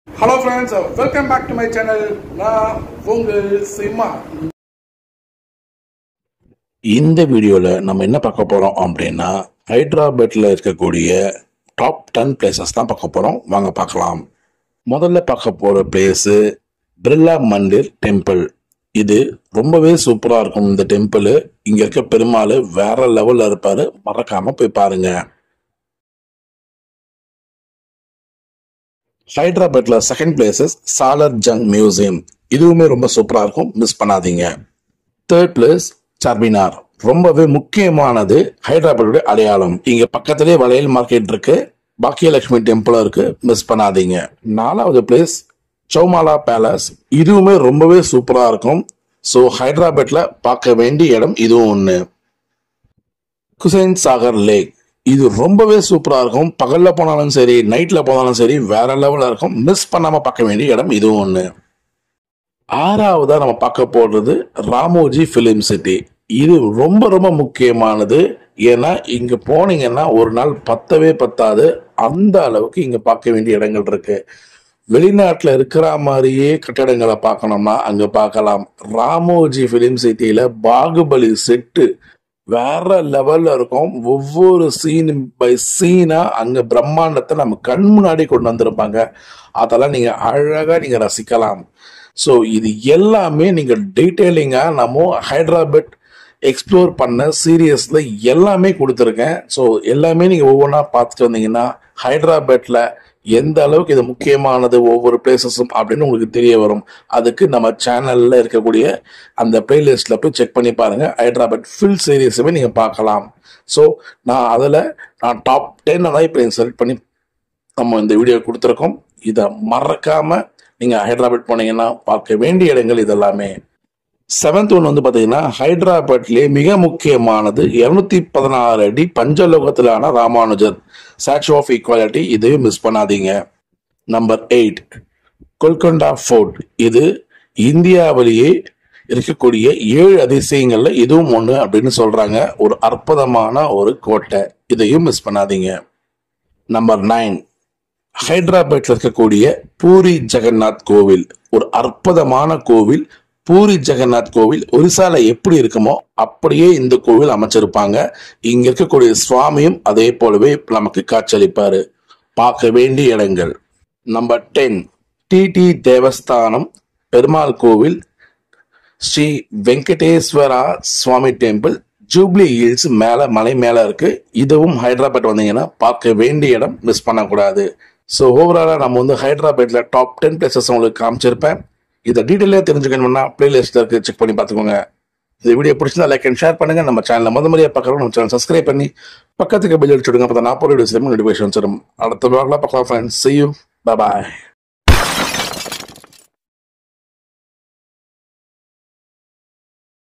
Hello friends, welcome back to my channel. நான் உங்கள் சிம்மா. இந்த வீடியோல நம்ம என்ன பார்க்க போறோம் அப்படின்னா ஹைதராபாத்ல இருக்கக்கூடிய டாப் 10 பிளேசஸ் தான் பார்க்க போறோம். வாங்க பார்க்கலாம். முதல்ல பார்க்க போற பிளேஸ் பிர்லா மந்திர் டெம்பிள். இது ரொம்பவே சூப்பரா இருக்கும். இந்த டெம்பிள் இங்க இருக்க பெருமாள் வேற லெவல்ல இருப்பாரு. மறக்காம போய் பாருங்க. ஹைதராபாத்ல second places Salar Jung museum. இதுவுமே ரொம்ப சூப்பரா இருக்கும், மிஸ் பண்ணாதீங்க. Third place Charminar. ரொம்பவே முக்கியமானது, ஹைதராபாத்துடைய அடையாளம். இங்க பக்கத்திலே வளையல் மார்க்கெட் இருக்கு, பாக்கியலட்சுமி டெம்பிள் இருக்கு, மிஸ் பண்ணாதீங்க. நாலாவது பிளேஸ் சௌமாலா பேலஸ். இதுவுமே ரொம்பவே சூப்பரா இருக்கும். ஸோ ஹைதராபாத்ல பார்க்க வேண்டிய இடம் இதுவும் ஒன்று. குசைன் சாகர் லேக். இது ரொம்பவே சூப்பரா இருக்கும். பகல்ல போனாலும் சரி, நைட்ல போனாலும் சரி, வேற லெவல்ல இருக்கும். மிஸ் பண்ணாம பார்க்க வேண்டிய இடம் இதுவும் ஒண்ணு. ஆறாவதா நம்ம பார்க்க போறது ராமோஜி பிலிம் சிட்டி. இது ரொம்ப ரொம்ப முக்கியமானது. ஏன்னா இங்க போனீங்கன்னா ஒரு நாள் பத்தவே பத்தாது. அந்த அளவுக்கு இங்க பார்க்க வேண்டிய இடங்கள் இருக்கு. வெளிநாட்டுல இருக்கிற மாதிரியே கட்டடங்களை பார்க்கணும்னா அங்க பார்க்கலாம். ராமோஜி பிலிம் சிட்டியில பாகுபலி செட்டு வேற லெவல்ல இருக்கும். ஒவ்வொரு சீன் பை சீனா அங்க பிரம்மாண்டத்தை நம்ம கண் முன்னாடி கொண்டு வந்திருப்பாங்க. அதெல்லாம் நீங்க அழகா நீங்க ரசிக்கலாம். ஸோ இது எல்லாமே நீங்க டீட்டெயிலிங்கா நம்ம ஹைதராபாத் எக்ஸ்ப்ளோர் பண்ண சீரியஸ்ல எல்லாமே கொடுத்துருக்கேன். ஸோ எல்லாமே நீங்க ஒவ்வொன்றா பார்த்துட்டு வந்தீங்கன்னா ஹைதராபாத்ல எந்த அளவுக்கு இது முக்கியமானது ஒவ்வொரு பிளேசஸும் அப்படின்னு உங்களுக்கு தெரிய வரும். அதுக்கு நம்ம சேனல்ல இருக்கக்கூடிய அந்த பிளேலிஸ்ட்ல போய் செக் பண்ணி பாருங்க. ஹைதராபாத் ஃபுல் சீரீஸுமே நீங்க பார்க்கலாம். ஸோ நான் டாப் 10 தான் இப்போ செலக்ட் பண்ணி நம்ம இந்த வீடியோ கொடுத்துருக்கோம். இதை மறக்காம நீங்க ஹைதராபாத் போனீங்கன்னா பார்க்க வேண்டிய இடங்கள் இதெல்லாமே. செவன்த் ஒன் வந்து பாத்தீங்கன்னா ஹைதராபாத்லேயே மிக முக்கியமானது 216 அடி பஞ்சலோகத்திலான ராமானுஜர் ஸ்டாச்சு ஆஃப் ஈக்வாலிட்டி. இதையும் மிஸ் பண்ணாதீங்க. Number 8 Golconda fort. இது இந்தியாவிலேயே இருக்கக்கூடிய 7 அதிசயங்கள்ல இதுவும் ஒண்ணு அப்படின்னு சொல்றாங்க. ஒரு அற்புதமான ஒரு கோட்டை. இதையும் மிஸ் பண்ணாதீங்க. நம்பர் 9 ஹைதராபாத்ல இருக்கக்கூடிய பூரி ஜெகநாத் கோவில். ஒரு அற்புதமான கோவில். பூரி ஜெகநாத் கோவில் ஒரிசால எப்படி இருக்குமோ அப்படியே இந்த கோவில் அமைச்சிருப்பாங்க. இங்க இருக்கக்கூடிய சுவாமியும் அதே போலவே நமக்கு காட்சியளிப்பாரு. பார்க்க வேண்டிய இடங்கள். நம்பர் 10 டிடி தேவஸ்தானம் பெருமாள் கோவில், ஸ்ரீ வெங்கடேஸ்வரா சுவாமி டெம்பிள், ஜூப்ளி ஹில்ஸ் மேல மலை மேல இருக்கு. இதுவும் ஹைதராபாத் வந்தீங்கன்னா பார்க்க வேண்டிய இடம், மிஸ் பண்ணக்கூடாது. ஸோ ஓவராலா நம்ம வந்து ஹைதராபாத்ல டாப் 10 பிளேசஸ் உங்களுக்கு காமிச்சிருப்பேன். இதை டீட்டெயிலாக தெரிஞ்சுக்கணும்னா பிளேலிஸ்ட்ல இருக்கு, செக் பண்ணி பார்த்துக்கோங்க. இந்த வீடியோ பிடிச்சிருந்தா லைக் அண்ட் ஷேர் பண்ணுங்க. நம்ம சேனலை முறையாக பார்க்குறோம், நம்ம சேனல் சப்ஸ்கிரைப் பண்ணி பக்கத்துக்கு பெல் அடிச்சுடுங்க. அப்போ நான் போகிற வீடியோஸ் நோட்டிஃபிகேஷன் வரும். அடுத்த vlogல பார்க்கலாம் friends. See you. Bye bye.